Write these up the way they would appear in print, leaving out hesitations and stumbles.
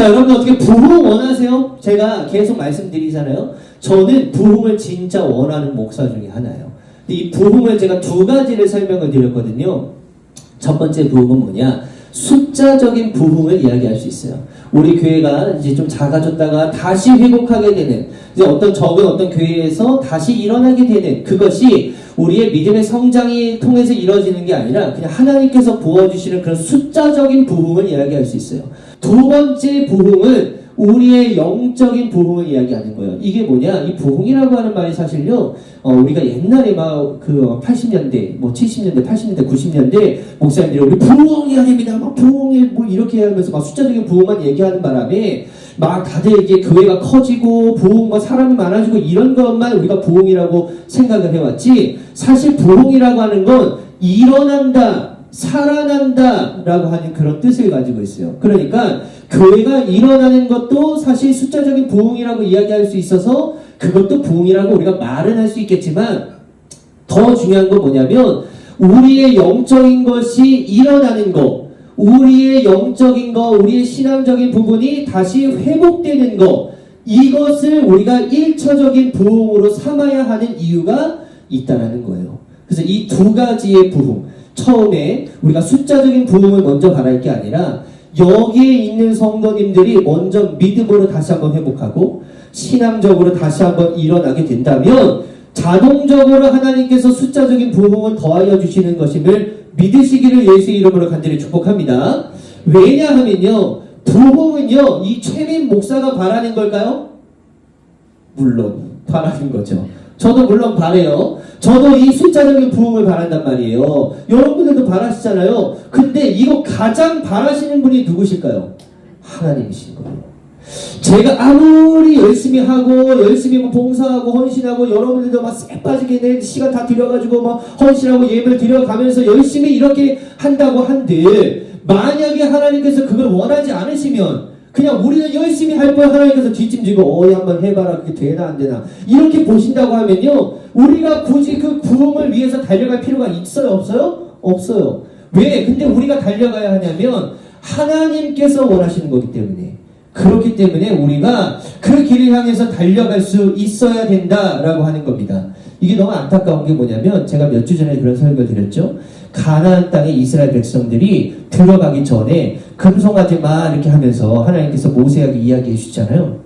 자, 여러분 어떻게 부흥 원하세요? 제가 계속 말씀드리잖아요. 저는 부흥을 진짜 원하는 목사 중에 하나예요. 이 부흥을 제가 두 가지를 설명을 드렸거든요. 첫 번째 부흥은 뭐냐? 숫자적인 부흥을 이야기할 수 있어요. 우리 교회가 이제 좀 작아졌다가 다시 회복하게 되는, 이제 어떤 적은 어떤 교회에서 다시 일어나게 되는, 그것이 우리의 믿음의 성장이 통해서 이루어지는 게 아니라 그냥 하나님께서 부어주시는 그런 숫자적인 부흥을 이야기할 수 있어요. 두 번째 부흥은 우리의 영적인 부흥을 이야기하는 거예요. 이게 뭐냐? 이 부흥이라고 하는 말이 사실요, 우리가 옛날에 막 80년대, 70년대, 80년대, 90년대 목사님들이 우리 부흥해야 됩니다. 막 부흥해, 이렇게 하면서 막 숫자적인 부흥만 얘기하는 바람에 막 다들 이게 교회가 커지고 부흥과 사람이 많아지고 이런 것만 우리가 부흥이라고 생각을 해왔지, 사실 부흥이라고 하는 건 일어난다, 살아난다 라고 하는 그런 뜻을 가지고 있어요. 그러니까 교회가 일어나는 것도 사실 숫자적인 부흥이라고 이야기할 수 있어서 그것도 부흥이라고 우리가 말은 할 수 있겠지만, 더 중요한 건 뭐냐면 우리의 영적인 것이 일어나는 것, 우리의 영적인 것, 우리의 신앙적인 부분이 다시 회복되는 것, 이것을 우리가 일처적인 부흥으로 삼아야 하는 이유가 있다는 거예요. 그래서 이 두 가지의 부흥, 처음에 우리가 숫자적인 부흥을 먼저 바랄 게 아니라 여기에 있는 성도님들이 먼저 믿음으로 다시 한번 회복하고 신앙적으로 다시 한번 일어나게 된다면 자동적으로 하나님께서 숫자적인 부흥을 더하여 주시는 것임을 믿으시기를 예수의 이름으로 간절히 축복합니다. 왜냐하면요, 부흥은요, 이 최민 목사가 바라는 걸까요? 물론 바라는 거죠. 저도 물론 바래요. 저도 이 숫자적인 부흥을 바란단 말이에요. 여러분들도 바라시잖아요. 근데 이거 가장 바라시는 분이 누구실까요? 하나님이신 거예요. 제가 아무리 열심히 하고 열심히 봉사하고 헌신하고 여러분들도 막 쎄 빠지게 내 시간 다 들여가지고 막 헌신하고 예배를 드려가면서 열심히 이렇게 한다고 한들, 만약에 하나님께서 그걸 원하지 않으시면 그냥 우리는 열심히 할 거야, 하나님께서 뒷짐지고 한번 해봐라, 그게 되나 안 되나 이렇게 보신다고 하면요, 우리가 굳이 그 부흥을 위해서 달려갈 필요가 있어요, 없어요? 없어요. 왜? 근데 우리가 달려가야 하냐면 하나님께서 원하시는 거기 때문에. 그렇기 때문에 우리가 그 길을 향해서 달려갈 수 있어야 된다라고 하는 겁니다. 이게 너무 안타까운 게 뭐냐면, 제가 몇 주 전에 그런 설교를 드렸죠. 가나안 땅에 이스라엘 백성들이 들어가기 전에 금송아지 마 이렇게 하면서 하나님께서 모세에게 이야기해 주잖아요.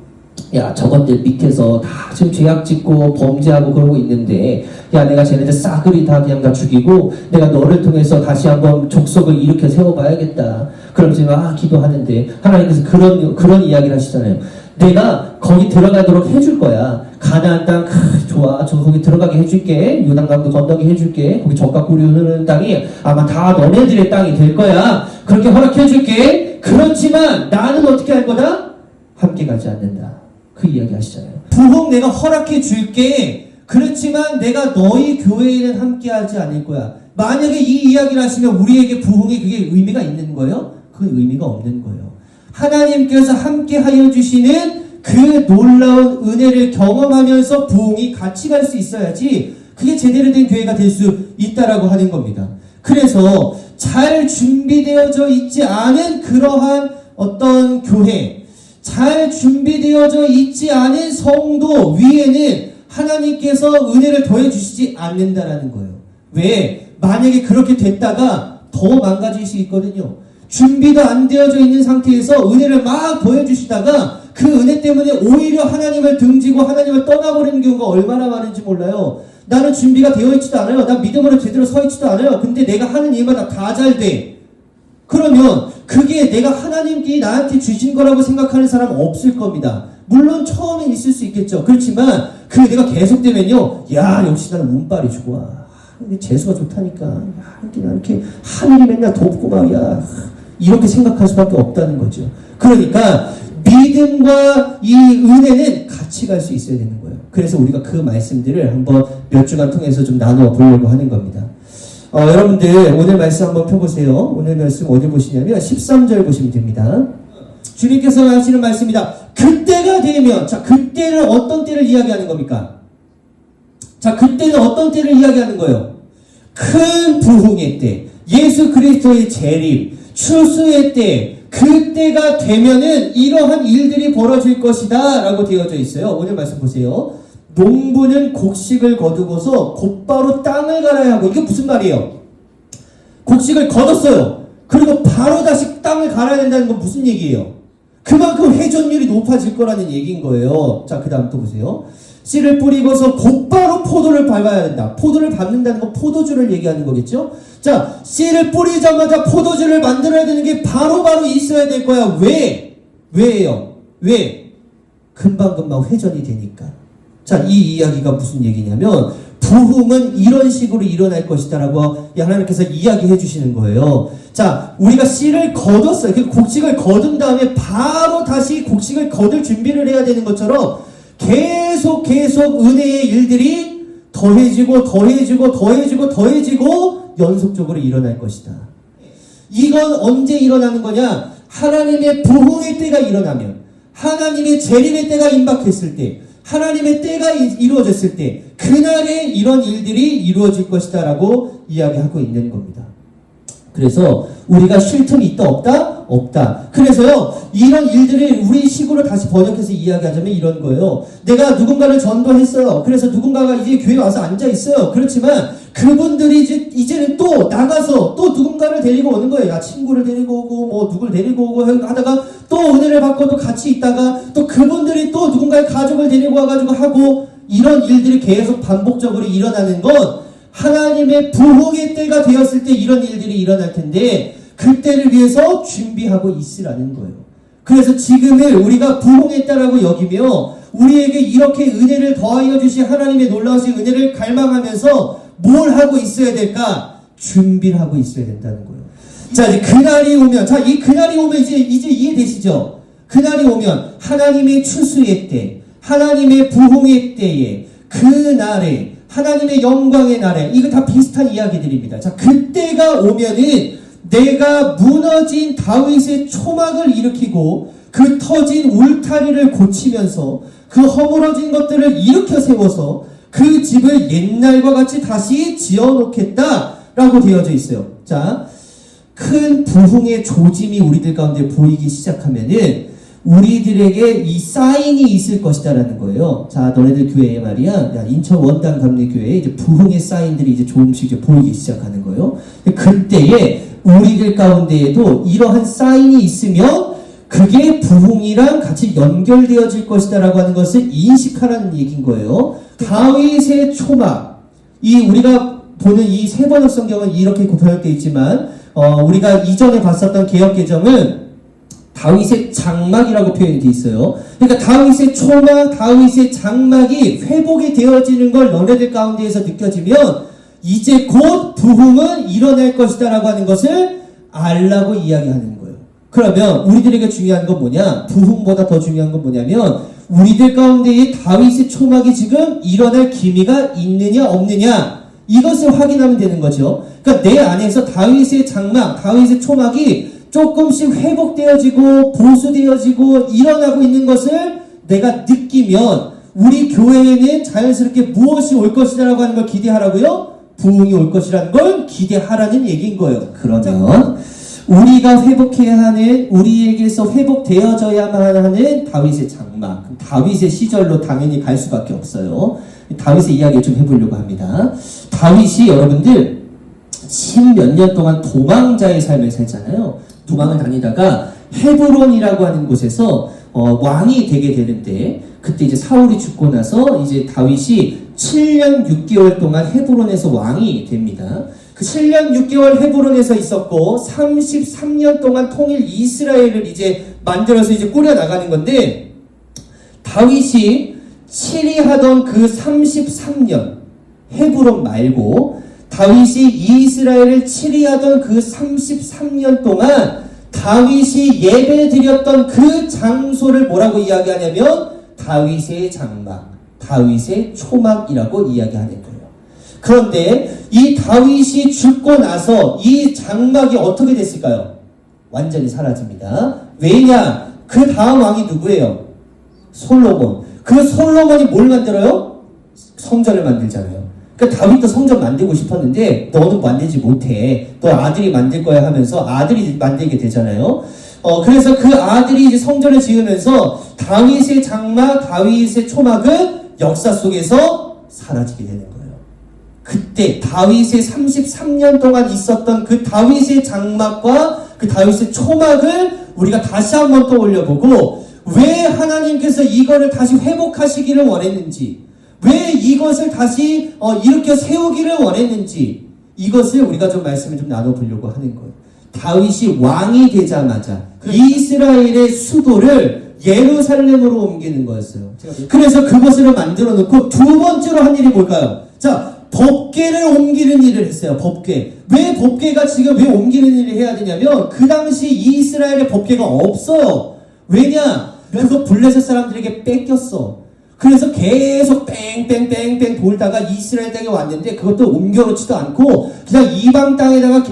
야, 저것들 밑에서 다 지금 죄악 짓고 범죄하고 그러고 있는데, 야, 내가 쟤네들 싸그리 다 그냥 다 죽이고 내가 너를 통해서 다시 한번 족속을 일으켜 세워봐야겠다. 그러면서 기도하는데 하나님께서 그런 이야기를 하시잖아요. 내가 거기 들어가도록 해줄 거야. 가나안 땅 좋아, 저 거기 들어가게 해줄게. 요단강도 건너게 해줄게. 거기 젖과 꿀이 흐르는 땅이 아마 다 너네들의 땅이 될 거야. 그렇게 허락해줄게. 그렇지만 나는 어떻게 할 거다? 함께 가지 않는다. 그 이야기 하시잖아요. 부흥 내가 허락해 줄게. 그렇지만 내가 너희 교회에는 함께 하지 않을 거야. 만약에 이 이야기를 하시면 우리에게 부흥이 그게 의미가 있는 거예요? 그게 의미가 없는 거예요. 하나님께서 함께 하여 주시는 그 놀라운 은혜를 경험하면서 부흥이 같이 갈 수 있어야지 그게 제대로 된 교회가 될 수 있다라고 하는 겁니다. 그래서 잘 준비되어져 있지 않은 그러한 어떤 교회, 잘 준비되어져 있지 않은 성도 위에는 하나님께서 은혜를 더해 주시지 않는다라는 거예요. 왜? 만약에 그렇게 됐다가 더 망가질 수 있거든요. 준비도 안 되어져 있는 상태에서 은혜를 막 보여주시다가 그 은혜 때문에 오히려 하나님을 등지고 하나님을 떠나버리는 경우가 얼마나 많은지 몰라요. 나는 준비가 되어 있지도 않아요. 난 믿음으로 제대로 서 있지도 않아요. 근데 내가 하는 일마다 다 잘 돼. 그러면 그게 내가 하나님께 나한테 주신 거라고 생각하는 사람은 없을 겁니다. 물론 처음엔 있을 수 있겠죠. 그렇지만 그 내가 계속되면요, 야, 역시 나는 운빨이 좋아. 근데 재수가 좋다니까. 야, 이렇게 하늘이 맨날 덥고 막, 야, 이렇게 생각할 수밖에 없다는 거죠. 그러니까 믿음과 이 은혜는 같이 갈 수 있어야 되는 거예요. 그래서 우리가 그 말씀들을 한번 몇 주간 통해서 좀 나누어 보려고 하는 겁니다. 여러분들 오늘 말씀 한번 펴보세요. 오늘 말씀 어디 보시냐면 13절 보시면 됩니다. 주님께서 하시는 말씀입니다. 그때가 되면, 자, 그때를 어떤 때를 이야기하는 겁니까? 자, 그때는 어떤 때를 이야기하는 거예요? 큰 부흥의 때, 예수 그리스도의 재림, 추수의 때, 그때가 되면은 이러한 일들이 벌어질 것이다 라고 되어져 있어요. 오늘 말씀 보세요. 농부는 곡식을 거두고서 곧바로 땅을 갈아야 하고, 이게 무슨 말이에요? 곡식을 거뒀어요. 그리고 바로 다시 땅을 갈아야 된다는 건 무슨 얘기예요? 그만큼 회전율이 높아질 거라는 얘기인 거예요. 자, 그 다음 또 보세요. 씨를 뿌리고서 곧바로 포도를 밟아야 된다. 포도를 밟는다는 건 포도주를 얘기하는 거겠죠? 자, 씨를 뿌리자마자 포도주를 만들어야 되는 게 바로바로 있어야 될 거야. 왜? 왜예요? 왜? 금방금방 회전이 되니까. 자, 이 이야기가 무슨 얘기냐면 부흥은 이런 식으로 일어날 것이다 라고 하나님께서 이야기해 주시는 거예요. 자, 우리가 씨를 거뒀어요. 그 곡식을 거둔 다음에 바로 다시 곡식을 거둘 준비를 해야 되는 것처럼 계속 은혜의 일들이 더해지고 연속적으로 일어날 것이다. 이건 언제 일어나는 거냐? 하나님의 부흥의 때가 일어나면, 하나님의 재림의 때가 임박했을 때, 하나님의 때가 이루어졌을 때, 그날에 이런 일들이 이루어질 것이다 라고 이야기하고 있는 겁니다. 그래서 우리가 쉴 틈이 있다 없다? 없다. 그래서요, 이런 일들을 우리 식으로 다시 번역해서 이야기하자면 이런 거예요. 내가 누군가를 전도했어요. 그래서 누군가가 이제 교회에 와서 앉아있어요. 그렇지만 그분들이 이제는 또 나가서 또 누군가를 데리고 오는 거예요. 야, 친구를 데리고 오고 뭐 누굴 데리고 오고 하다가 또 은혜를 받고 또 같이 있다가 또 그분들이 또 누군가의 가족을 데리고 와가지고 하고, 이런 일들이 계속 반복적으로 일어나는 건 하나님의 부흥의 때가 되었을 때 이런 일들이 일어날 텐데, 그때를 위해서 준비하고 있으라는 거예요. 그래서 지금을 우리가 부흥의 때라고 여기며 우리에게 이렇게 은혜를 더하여 주신 하나님의 놀라우신 은혜를 갈망하면서 뭘 하고 있어야 될까? 준비를 하고 있어야 된다는 거예요. 자, 이제 그날이 오면, 자, 이 그날이 오면 이제 이해되시죠? 그날이 오면 하나님의 추수의 때, 하나님의 부흥의 때에, 그날에, 하나님의 영광의 날에, 이거 다 비슷한 이야기들입니다. 자, 그때가 오면은 내가 무너진 다윗의 초막을 일으키고 그 터진 울타리를 고치면서 그 허물어진 것들을 일으켜 세워서 그 집을 옛날과 같이 다시 지어놓겠다라고 되어져 있어요. 자, 큰 부흥의 조짐이 우리들 가운데 보이기 시작하면은 우리들에게 이 사인이 있을 것이다라는 거예요. 자, 너네들 교회에 말이야, 야, 인천 원당 감리교회에 이제 부흥의 사인들이 이제 조금씩 이제 보이기 시작하는 거예요. 그때에 우리들 가운데에도 이러한 사인이 있으면 그게 부흥이랑 같이 연결되어질 것이다라고 하는 것을 인식하라는 얘기인 거예요. 다윗의 초막, 이 우리가 보는 이 세 번역 성경은 이렇게 번역되어 있지만 우리가 이전에 봤었던 개역개정은 다윗의 장막이라고 표현이 되어 있어요. 그러니까 다윗의 초막, 다윗의 장막이 회복이 되어지는 걸 너네들 가운데에서 느껴지면 이제 곧 부흥은 일어날 것이다 라고 하는 것을 알라고 이야기하는 거예요. 그러면 우리들에게 중요한 건 뭐냐? 부흥보다 더 중요한 건 뭐냐면 우리들 가운데에 다윗의 초막이 지금 일어날 기미가 있느냐 없느냐, 이것을 확인하면 되는 거죠. 그러니까 내 안에서 다윗의 장막, 다윗의 초막이 조금씩 회복되어지고 보수되어지고 일어나고 있는 것을 내가 느끼면 우리 교회에는 자연스럽게 무엇이 올 것이라고 하는 걸 기대하라고요? 부흥이 올 것이라는 걸 기대하라는 얘기인 거예요. 그러면 우리가 회복해야 하는, 우리에게서 회복되어져야만 하는 다윗의 장막, 다윗의 시절로 당연히 갈 수밖에 없어요. 다윗의 이야기 좀 해보려고 합니다. 다윗이 여러분들 10몇 년 동안 도망자의 삶을 살잖아요. 도망을 다니다가 헤브론이라고 하는 곳에서 왕이 되게 되는데, 그때 이제 사울이 죽고 나서 이제 다윗이 7년 6개월 동안 헤브론에서 왕이 됩니다. 그 7년 6개월 헤브론에서 있었고 33년 동안 통일 이스라엘을 이제 만들어서 이제 꾸려 나가는 건데, 다윗이 치리하던 그 33년, 헤브론 말고 다윗이 이스라엘을 치리하던 그 33년 동안 다윗이 예배드렸던 그 장소를 뭐라고 이야기하냐면 다윗의 장막, 다윗의 초막이라고 이야기하는 거예요. 그런데 이 다윗이 죽고 나서 이 장막이 어떻게 됐을까요? 완전히 사라집니다. 왜냐? 그 다음 왕이 누구예요? 솔로몬. 그 솔로몬이 뭘 만들어요? 성전을 만들잖아요. 그러니까 다윗도 성전 만들고 싶었는데 너는 만들지 못해. 너 아들이 만들 거야 하면서 아들이 만들게 되잖아요. 그래서 그 아들이 이제 성전을 지으면서 다윗의 장막, 다윗의 초막은 역사 속에서 사라지게 되는 거예요. 그때 다윗의 33년 동안 있었던 그 다윗의 장막과 그 다윗의 초막을 우리가 다시 한번 떠올려보고 왜 하나님께서 이거를 다시 회복하시기를 원했는지, 왜 이것을 다시 일으켜 세우기를 원했는지, 이것을 우리가 좀 말씀을 좀 나눠보려고 하는 거예요. 다윗이 왕이 되자마자 이스라엘의 수도를 예루살렘으로 옮기는 거였어요. 그래서 그것을 만들어 놓고 두 번째로 한 일이 뭘까요? 자, 법궤를 옮기는 일을 했어요. 법궤. 왜 법궤가 지금 왜 옮기는 일을 해야 되냐면 그 당시 이스라엘의 법궤가 없어요. 왜냐? 그거 블레셋 사람들에게 뺏겼어. 그래서 계속 뺑뺑뺑뺑 돌다가 이스라엘 땅에 왔는데 그것도 옮겨놓지도 않고 그냥 이방 땅에다가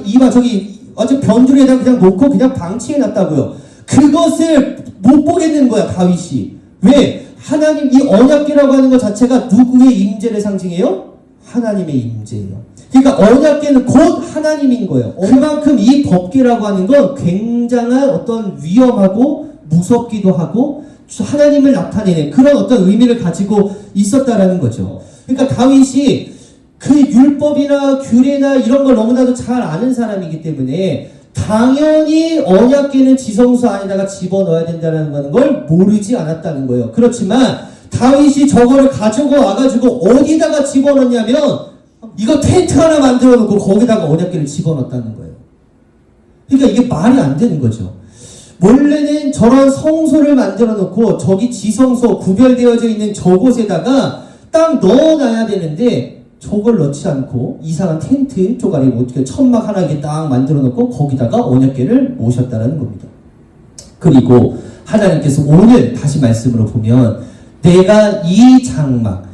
어제 변두리에다가 그냥 놓고 그냥 방치해놨다고요. 그것을 못 보겠는 거야, 다윗이. 왜? 하나님, 이 언약궤라고 하는 것 자체가 누구의 임재를 상징해요? 하나님의 임재예요. 그러니까 언약궤는 곧 하나님인 거예요. 그만큼 이 법궤라고 하는 건 굉장한 어떤 위험하고 무섭기도 하고 하나님을 나타내는 그런 어떤 의미를 가지고 있었다라는 거죠. 그러니까 다윗이 그 율법이나 규례나 이런 걸 너무나도 잘 아는 사람이기 때문에 당연히 언약궤는 지성소 안에다가 집어넣어야 된다는 걸 모르지 않았다는 거예요. 그렇지만 다윗이 저거를 가지고 와가지고 어디다가 집어넣냐면 이거 텐트 하나 만들어 놓고 거기다가 언약궤를 집어넣었다는 거예요. 그러니까 이게 말이 안 되는 거죠. 원래는 저런 성소를 만들어 놓고 저기 지성소 구별되어져 있는 저곳에다가 딱 넣어놔야 되는데 저걸 넣지 않고 이상한 텐트 쪼가리 천막 하나 이렇게 딱 만들어 놓고 거기다가 언약궤를 모셨다라는 겁니다. 그리고 하나님께서 오늘 다시 말씀으로 보면 내가 이 장막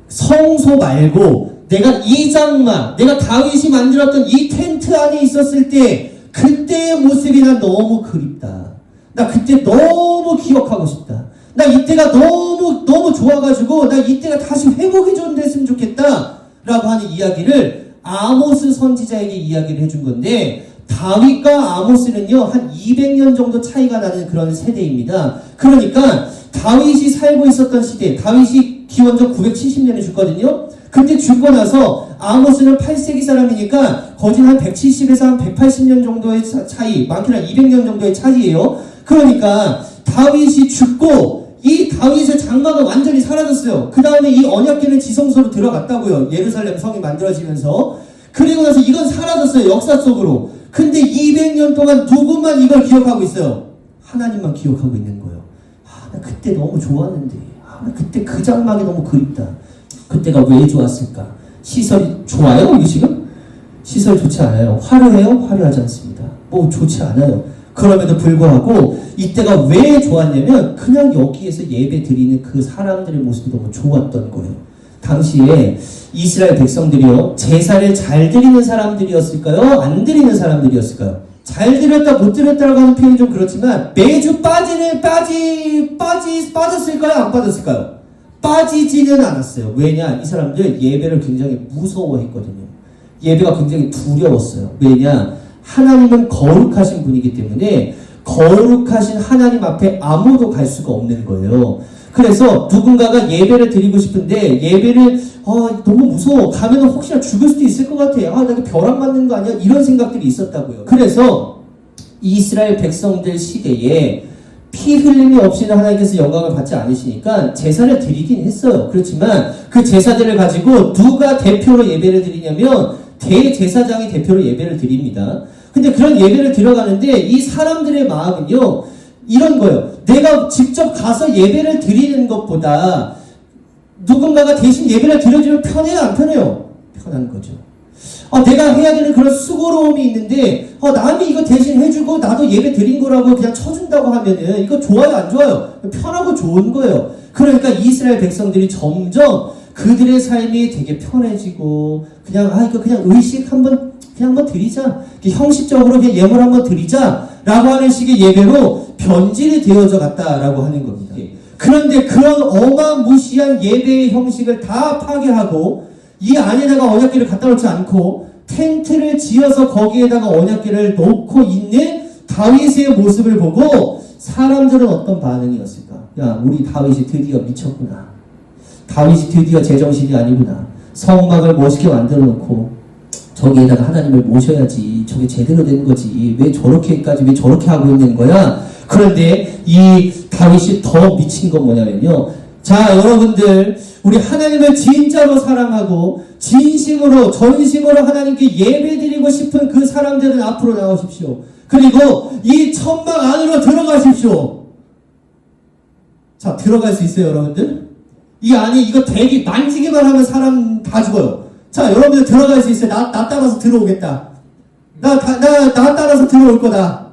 성소 말고 내가 이 장막 내가 다윗이 만들었던 이 텐트 안에 있었을 때 그때의 모습이 난 너무 그립다. 나 그때 너무 기억하고 싶다. 나 이때가 너무 좋아가지고 나 이때가 다시 회복이 좀 됐으면 좋겠다 라고 하는 이야기를 아모스 선지자에게 이야기를 해준 건데 다윗과 아모스는요 한 200년 정도 차이가 나는 그런 세대입니다. 그러니까 다윗이 살고 있었던 시대, 다윗이 기원전 970년에 죽거든요. 근데 죽고 나서 아모스는 8세기 사람이니까 거진 한 170에서 한 180년 정도의 차이, 많게는 한 200년 정도의 차이예요. 그러니까 다윗이 죽고 이 다윗의 장막은 완전히 사라졌어요. 그 다음에 이 언약궤는 지성소로 들어갔다고요. 예루살렘 성이 만들어지면서. 그리고 나서 이건 사라졌어요. 역사 속으로. 근데 200년 동안 누구만 이걸 기억하고 있어요? 하나님만 기억하고 있는 거예요. 나 그때 너무 좋았는데. 나 그때 그 장막이 너무 그립다. 그때가 왜 좋았을까? 시설이 좋아요? 이게 지금? 시설 좋지 않아요. 화려해요? 화려하지 않습니다. 뭐 좋지 않아요. 그럼에도 불구하고 이때가 왜 좋았냐면 그냥 여기에서 예배 드리는 그 사람들의 모습이 너무 좋았던 거예요. 당시에 이스라엘 백성들이요 제사를 잘 드리는 사람들이었을까요? 안 드리는 사람들이었을까요? 잘 드렸다 못 드렸다라고 하는 표현이 좀 그렇지만 매주 빠졌을까요? 안 빠졌을까요? 빠지지는 않았어요. 왜냐? 이 사람들 예배를 굉장히 무서워했거든요. 예배가 굉장히 두려웠어요. 왜냐? 하나님은 거룩하신 분이기 때문에 거룩하신 하나님 앞에 아무도 갈 수가 없는 거예요. 그래서 누군가가 예배를 드리고 싶은데 예배를 너무 무서워. 가면 혹시나 죽을 수도 있을 것 같아. 내가 벼락 맞는 거 아니야? 이런 생각들이 있었다고요. 그래서 이스라엘 백성들 시대에 피 흘림이 없이는 하나님께서 영광을 받지 않으시니까 제사를 드리긴 했어요. 그렇지만 그 제사들을 가지고 누가 대표로 예배를 드리냐면 대제사장이 대표로 예배를 드립니다. 근데 그런 예배를 드려가는데 이 사람들의 마음은요 이런 거예요. 내가 직접 가서 예배를 드리는 것보다 누군가가 대신 예배를 드려주면 편해요, 안 편해요? 편한 거죠. 내가 해야 되는 그런 수고로움이 있는데 남이 이거 대신 해주고 나도 예배 드린 거라고 그냥 쳐준다고 하면은 이거 좋아요, 안 좋아요? 편하고 좋은 거예요. 그러니까 이스라엘 백성들이 점점 그들의 삶이 되게 편해지고 이거 그냥 의식 한번 드리자. 형식적으로 그냥 예물 한번 드리자. 라고 하는 식의 예배로 변질이 되어져 갔다라고 하는 겁니다. 그런데 그런 어마무시한 예배의 형식을 다 파괴하고 이 안에다가 언약궤를 갖다 놓지 않고 텐트를 지어서 거기에다가 언약궤를 놓고 있는 다윗의 모습을 보고 사람들은 어떤 반응이었을까? 야, 우리 다윗이 드디어 미쳤구나. 다윗이 드디어 제정신이 아니구나. 성막을 멋있게 만들어 놓고 저기에다가 하나님을 모셔야지. 저게 제대로 된 거지. 왜 저렇게 하고 있는 거야? 그런데 이 다윗이 더 미친 건 뭐냐면요. 자, 여러분들, 우리 하나님을 진짜로 사랑하고 진심으로 전심으로 하나님께 예배드리고 싶은 그 사람들은 앞으로 나오십시오. 그리고 이 천막 안으로 들어가십시오. 자, 들어갈 수 있어요, 여러분들? 이 안에 이거 대기 만지기만 하면 사람 다 죽어요. 자, 여러분들 들어갈 수 있어요. 나 따라서 들어오겠다. 나 따라서 들어올 거다.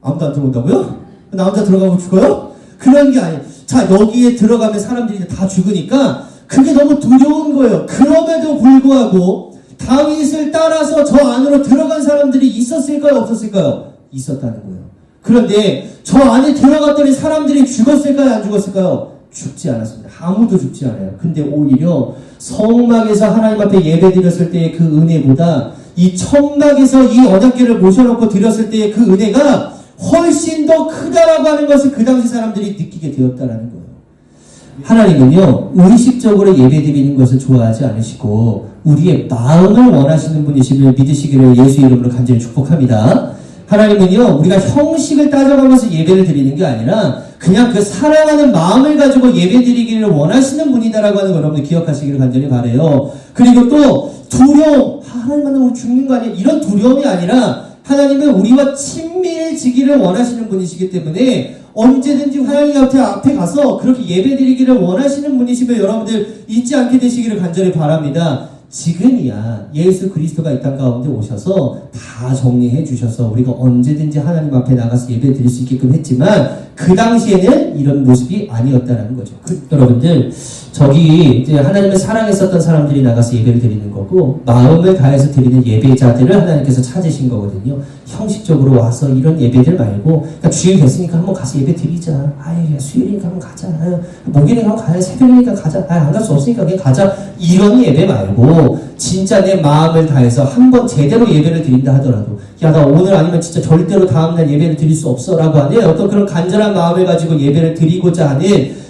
아무도 안 들어온다고요? 나 혼자 들어가고 죽어요? 그런 게 아니에요. 자, 여기에 들어가면 사람들이 다 죽으니까 그게 너무 두려운 거예요. 그럼에도 불구하고 다윗을 따라서 저 안으로 들어간 사람들이 있었을까요? 없었을까요? 있었다는 거예요. 그런데 저 안에 들어갔더니 사람들이 죽었을까요? 안 죽었을까요? 죽지 않았습니다. 아무도 죽지 않아요. 근데 오히려 성막에서 하나님 앞에 예배 드렸을 때의 그 은혜보다 이 천막에서 이 언약궤를 모셔놓고 드렸을 때의 그 은혜가 훨씬 더 크다라고 하는 것을 그 당시 사람들이 느끼게 되었다라는 거예요. 하나님은요, 의식적으로 예배드리는 것을 좋아하지 않으시고 우리의 마음을 원하시는 분이심을 믿으시기를 예수 이름으로 간절히 축복합니다. 하나님은요, 우리가 형식을 따져가면서 예배를 드리는 게 아니라 그냥 그 사랑하는 마음을 가지고 예배드리기를 원하시는 분이다라고 하는 걸 여러분들 기억하시기를 간절히 바라요. 그리고 또 두려움, 하나님 만나면 우리 죽는 거 아니야? 이런 두려움이 아니라 하나님은 우리와 친밀해지기를 원하시는 분이시기 때문에 언제든지 하나님 앞에 가서 그렇게 예배드리기를 원하시는 분이시면 여러분들 잊지 않게 되시기를 간절히 바랍니다. 지금이야 예수 그리스도가 이 땅 가운데 오셔서 다 정리해 주셔서 우리가 언제든지 하나님 앞에 나가서 예배 드릴 수 있게끔 했지만 그 당시에는 이런 모습이 아니었다는 거죠. 여러분들, 저기 이제 하나님을 사랑했었던 사람들이 나가서 예배를 드리는 거고 마음을 다해서 드리는 예배자들을 하나님께서 찾으신 거거든요. 형식적으로 와서 이런 예배들 말고, 그러니까 주일 됐으니까 한번 가서 예배 드리자. 아유, 수요일이니까 한번 가자. 아유, 목요일이니까 한번 가자. 새벽이니까 가자. 아유, 안 갈 수 없으니까 그냥 가자. 이런 예배 말고 진짜 내 마음을 다해서 한번 제대로 예배를 드린다 하더라도, 야, 나 오늘 아니면 진짜 절대로 다음날 예배를 드릴 수 없어 라고 하는 어떤 그런 간절한 마음을 가지고 예배를 드리고자 하는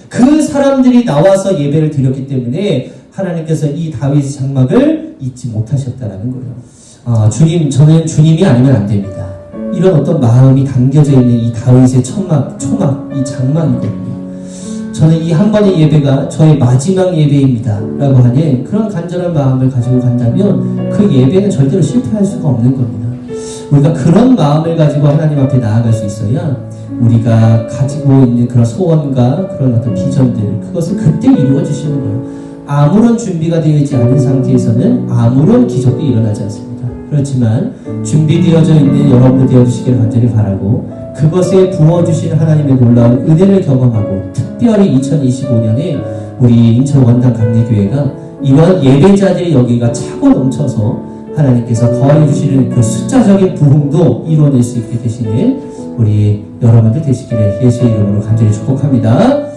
그 사람들이 나와서 예배를 드렸기 때문에 하나님께서 이 다윗의 장막을 잊지 못하셨다라는 거예요. 주님, 저는 주님이 아니면 안 됩니다. 이런 어떤 마음이 담겨져 있는 이 다윗의 초막, 이 장막이거든요. 저는 이 한 번의 예배가 저의 마지막 예배입니다 라고 하는 그런 간절한 마음을 가지고 간다면 그 예배는 절대로 실패할 수가 없는 겁니다. 우리가 그런 마음을 가지고 하나님 앞에 나아갈 수 있어야 우리가 가지고 있는 그런 소원과 그런 어떤 비전들, 그것을 그때 이루어 주시는 거예요. 아무런 준비가 되어 있지 않은 상태에서는 아무런 기적도 일어나지 않습니다. 그렇지만 준비되어져 있는 여러분들 되어주시기를 간절히 바라고, 그것에 부어주신 하나님의 놀라운 은혜를 경험하고, 특별히 2025년에 우리 인천 원당 강례교회가 이런 예배자들의 여기가 차고 넘쳐서 하나님께서 더해주시는 그 숫자적인 부흥도 이루어낼 수 있게 되시는 우리 여러분들 되시기를 예수의 이름으로 간절히 축복합니다.